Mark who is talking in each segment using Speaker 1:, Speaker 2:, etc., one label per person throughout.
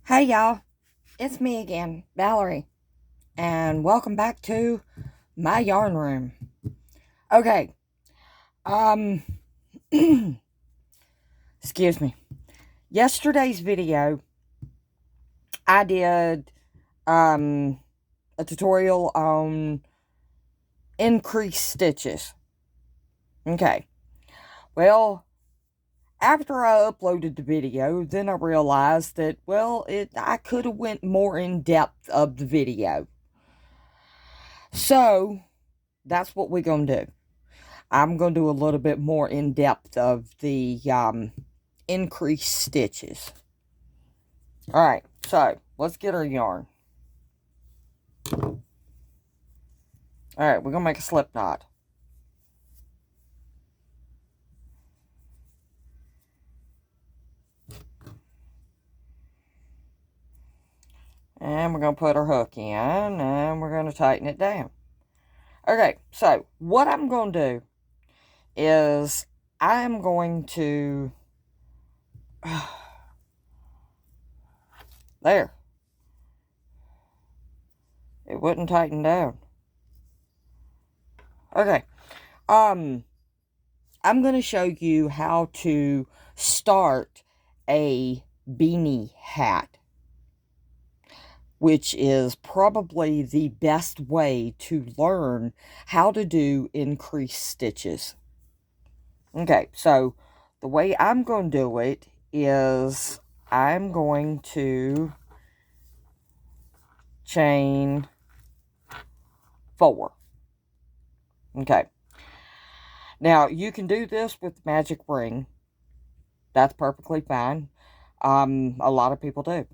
Speaker 1: Hey y'all, it's me again, Valerie, and welcome back to my yarn room. Okay, um, excuse me. Yesterday's video, I did, a tutorial on increased stitches. Okay, well, after I uploaded the video, then I realized that, I could have went more in depth of the video. So, that's what we're going to do. I'm going to do a little bit more in depth of the increased stitches. Alright, so let's get our yarn. Alright, we're going to make a slip knot. And we're going to put our hook in, and we're going to tighten it down. Okay, so what I'm going to do is I'm going to... There. It wouldn't tighten down. Okay. I'm going to show you how to start a beanie hat, which is probably the best way to learn how to do increased stitches. Okay, so the way I'm going to do it is I'm going to chain 4. Okay. Now, you can do this with magic ring. That's perfectly fine. A lot of people do.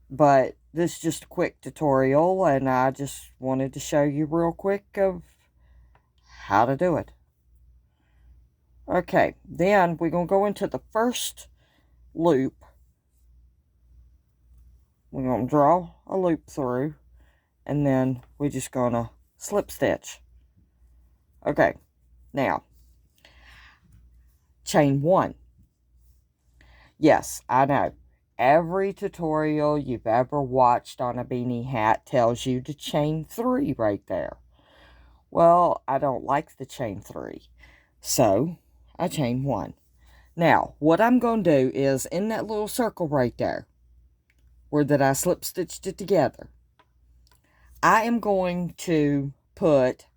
Speaker 1: But this is just a quick tutorial, and I just wanted to show you real quick of how to do it. Okay, then we're going to go into the first loop. We're going to draw a loop through, and then we're just going to slip stitch. Okay, now, chain 1. Yes, I know. Every tutorial you've ever watched on a beanie hat tells you to chain 3 right there. Well, I don't like the chain 3, so I chain 1. Now, what I'm going to do is in that little circle right there, where that I slip stitched it together, I am going to put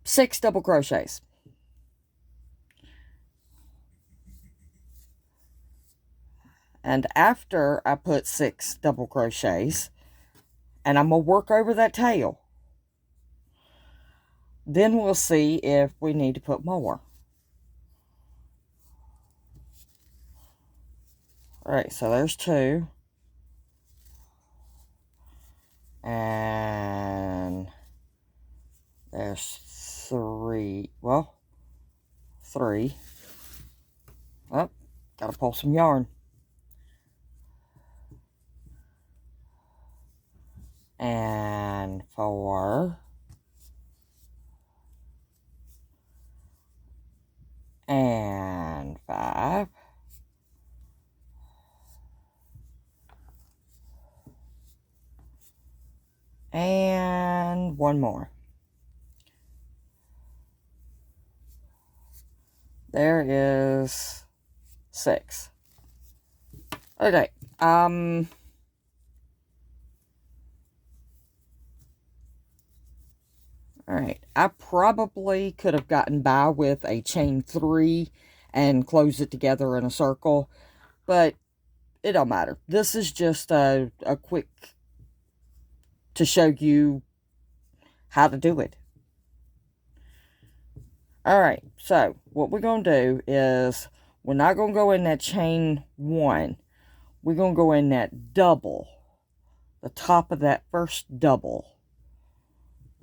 Speaker 1: 6 double crochets. And after I put 6 double crochets, and I'm going to work over that tail, then we'll see if we need to put more. Alright, so there's 2. And there's 3. Well, 3. Oh, gotta pull some yarn. And 4. And 5. And 1 more. There is 6. Okay, alright, I probably could have gotten by with a chain 3 and close it together in a circle, but it don't matter. This is just a quick to show you how to do it. Alright, so what we're going to do is we're not going to go in that chain 1. We're going to go in that double, the top of that first double.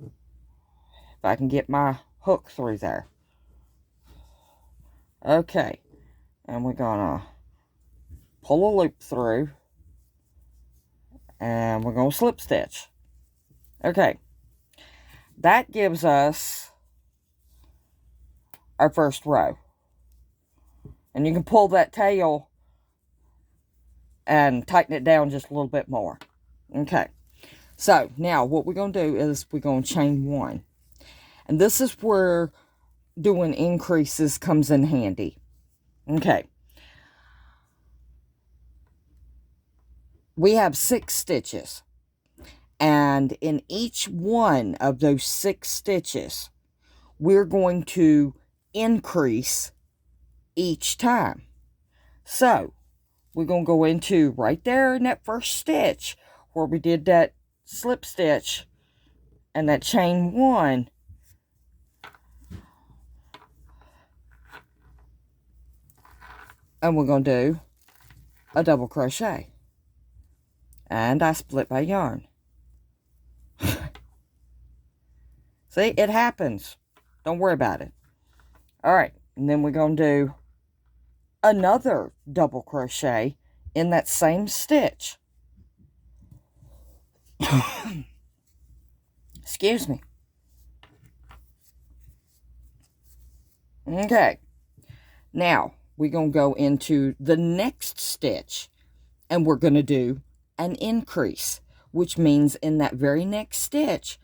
Speaker 1: If I can get my hook through there. Okay, and we're going to pull a loop through, and we're going to slip stitch. Okay, that gives us our first row. And you can pull that tail and tighten it down just a little bit more. Okay. So now what we're going to do is we're going to chain 1. And this is where doing increases comes in handy. Okay. We have 6 stitches. And in each one of those 6 stitches, we're going to increase each time. So, we're going to go into right there in that first stitch where we did that slip stitch and that chain 1. And we're going to do a double crochet. And I split my yarn. See, it happens. Don't worry about it. Alright, and then we're going to do another double crochet in that same stitch. Excuse me. Okay. Now, we're going to go into the next stitch, and we're going to do an increase, which means in that very next stitch,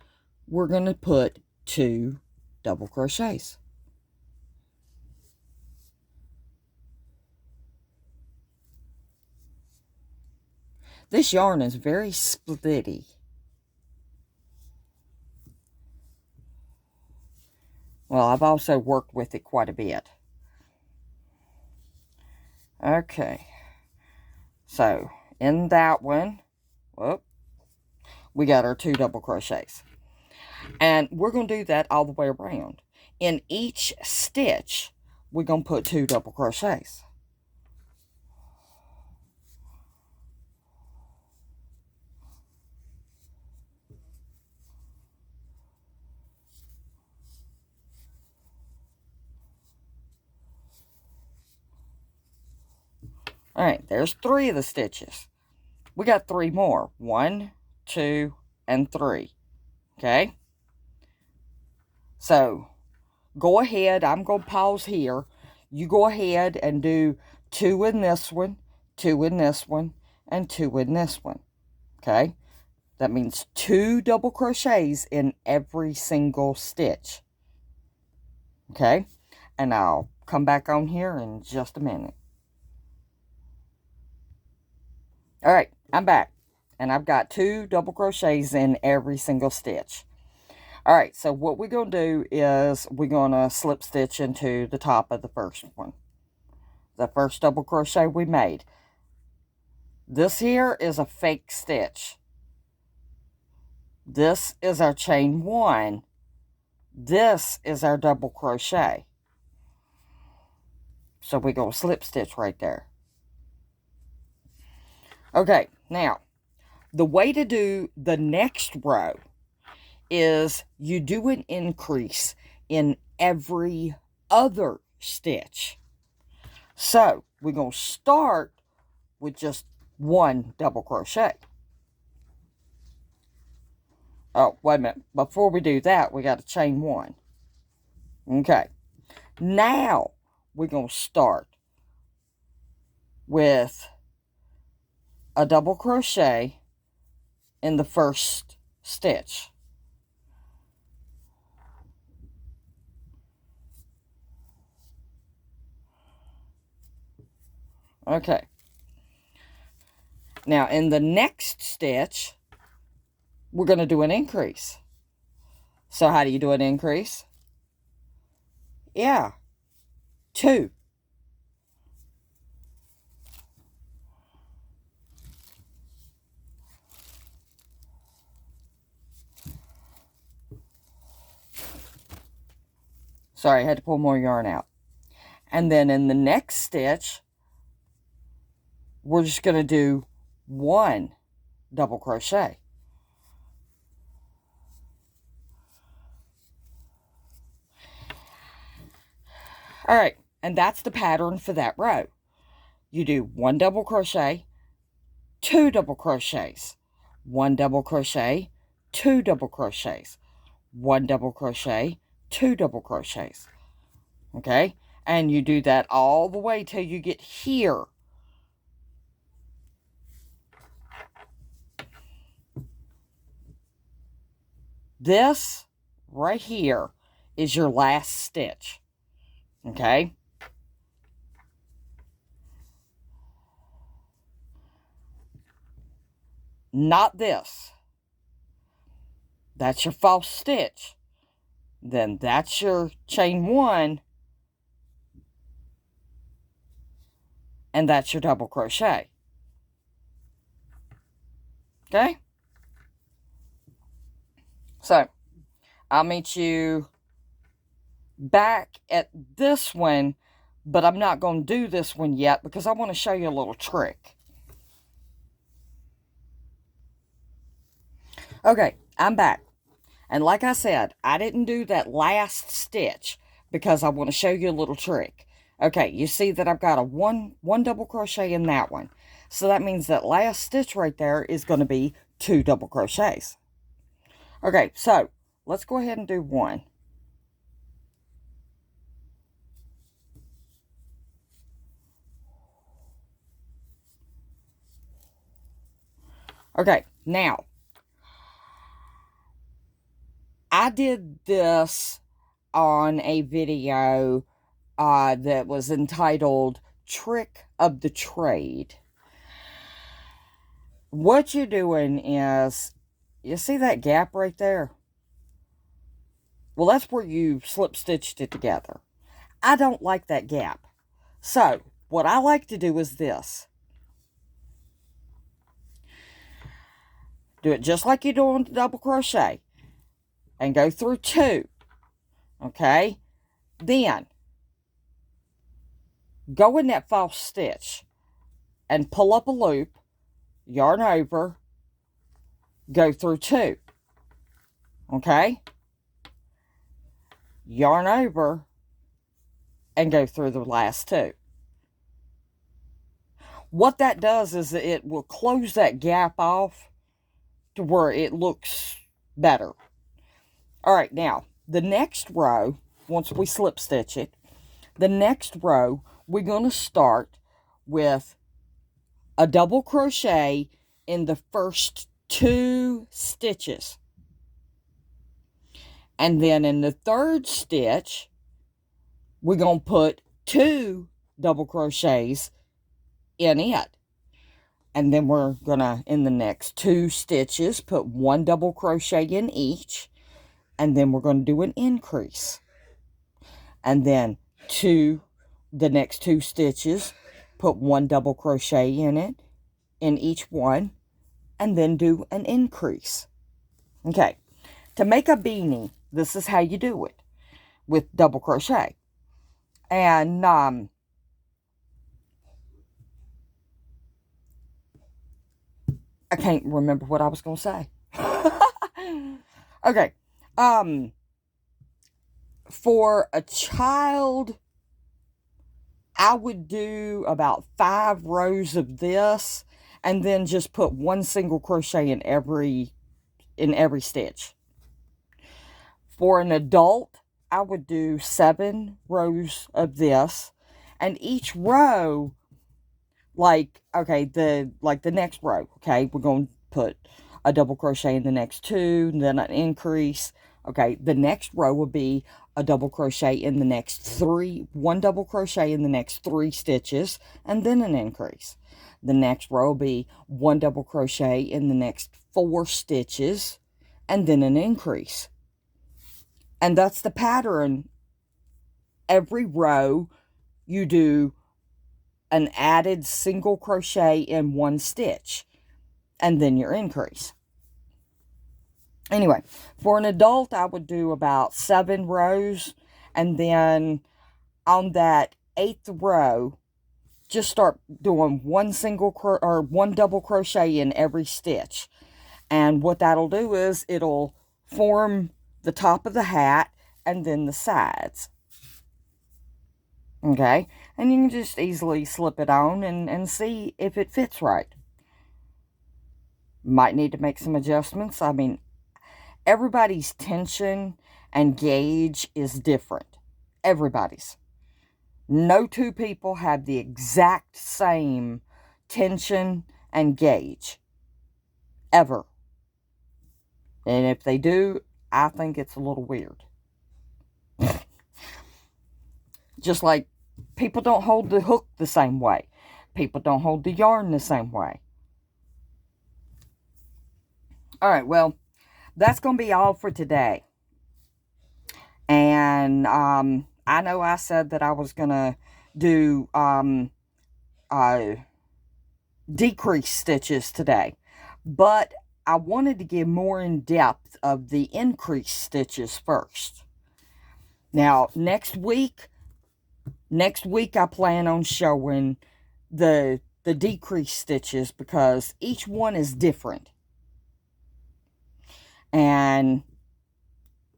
Speaker 1: we're going to put 2 double crochets. This yarn is very splitty. Well, I've also worked with it quite a bit. Okay. So, in that one, whoop, we got our 2 double crochets. And we're going to do that all the way around. In each stitch, we're going to put 2 double crochets. Alright, there's 3 of the stitches. We got 3 more. 1, 2, and 3. Okay? So, go ahead. I'm going to pause here. You go ahead and do 2 in this one, 2 in this one, and 2 in this one. Okay? That means 2 double crochets in every single stitch. Okay? And I'll come back on here in just a minute. Alright, I'm back. And I've got 2 double crochets in every single stitch. Alright, so what we're going to do is we're going to slip stitch into the top of the first one. The first double crochet we made. This here is a fake stitch. This is our chain 1. This is our double crochet. So we're going to slip stitch right there. Okay, now, the way to do the next row is you do an increase in every other stitch. So, we're going to start with just 1 double crochet. Oh, wait a minute. Before we do that, we got to chain 1. Okay. Now, we're going to start with a double crochet in the first stitch. Okay. Now, in the next stitch, we're going to do an increase. So, how do you do an increase? Yeah. 2. Sorry, I had to pull more yarn out. And then in the next stitch, we're just going to do 1 double crochet. Alright, and that's the pattern for that row. You do 1 double crochet, 2 double crochets, 1 double crochet, 2 double crochets, 1 double crochet, 2 double crochets. Okay? And you do that all the way till you get here. This right here is your last stitch. Okay? Not this. That's your false stitch. Then that's your chain 1. And that's your double crochet. Okay? So, I'll meet you back at this one, but I'm not going to do this one yet because I want to show you a little trick. Okay, I'm back. And like I said, I didn't do that last stitch because I want to show you a little trick. Okay, you see that I've got a one double crochet in that one. So that means that last stitch right there is going to be 2 double crochets. Okay, so let's go ahead and do 1. Okay, now, I did this on a video that was entitled Trick of the Trade. What you're doing is, you see that gap right there? Well, that's where you slip stitched it together. I don't like that gap. So, what I like to do is this. Do it just like you do on the double crochet. And go through 2. Okay? Then, go in that false stitch and pull up a loop, yarn over, go through 2. Okay? Yarn over and go through the last 2. What that does is it will close that gap off to where it looks better. All right, now, the next row, once we slip stitch it, the next row, we're going to start with a double crochet in the first 2 stitches. And then in the 3rd stitch, we're going to put 2 double crochets in it. And then we're going to, in the next 2 stitches, put 1 double crochet in each. And then we're going to do an increase. And then the next 2 stitches, put 1 double crochet in it, in each one. And then do an increase. Okay. To make a beanie, this is how you do it. With double crochet. And, I can't remember what I was going to say. Okay. For a child, I would do about 5 rows of this, and then just put 1 single crochet in every stitch. For an adult, I would do 7 rows of this, and each row, like the next row, okay, we're going to put a double crochet in the next 2, and then an increase. Okay, the next row will be a double crochet in the next 3, 1 double crochet in the next 3 stitches, and then an increase. The next row will be 1 double crochet in the next 4 stitches, and then an increase. And that's the pattern. Every row, you do an added single crochet in 1 stitch, and then your increase. Anyway, for an adult, I would do about 7 rows, and then on that 8th row, just start doing 1 double crochet in every stitch. And what that'll do is it'll form the top of the hat and then the sides. Okay, and you can just easily slip it on and see if it fits right. Might need to make some adjustments. I mean, everybody's tension and gauge is different. Everybody's. No 2 people have the exact same tension and gauge. Ever. And if they do, I think it's a little weird. Just like people don't hold the hook the same way. People don't hold the yarn the same way. All right, well, that's going to be all for today. And I know I said that I was going to do decrease stitches today, but I wanted to give more in depth of the increase stitches first. Now, next week I plan on showing the decrease stitches because each one is different. And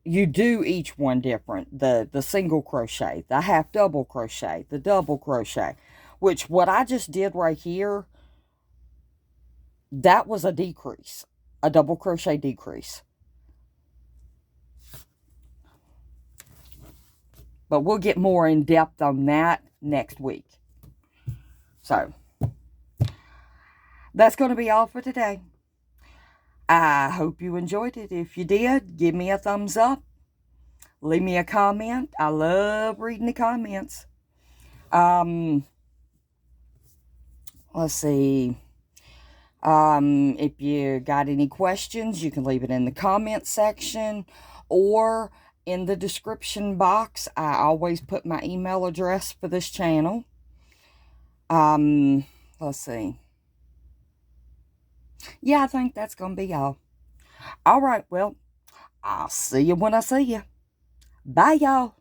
Speaker 1: you do each one different. The single crochet, the half double crochet, the double crochet, which what I just did right here, that was a decrease, a double crochet decrease. But we'll get more in depth on that next week. So, that's going to be all for today. I hope you enjoyed it. If you did, give me a thumbs up. Leave me a comment. I love reading the comments. Let's see. If you got any questions, you can leave it in the comment section or in the description box. I always put my email address for this channel. Let's see. Yeah, I think that's going to be all. All right, well, I'll see you when I see you. Bye, y'all.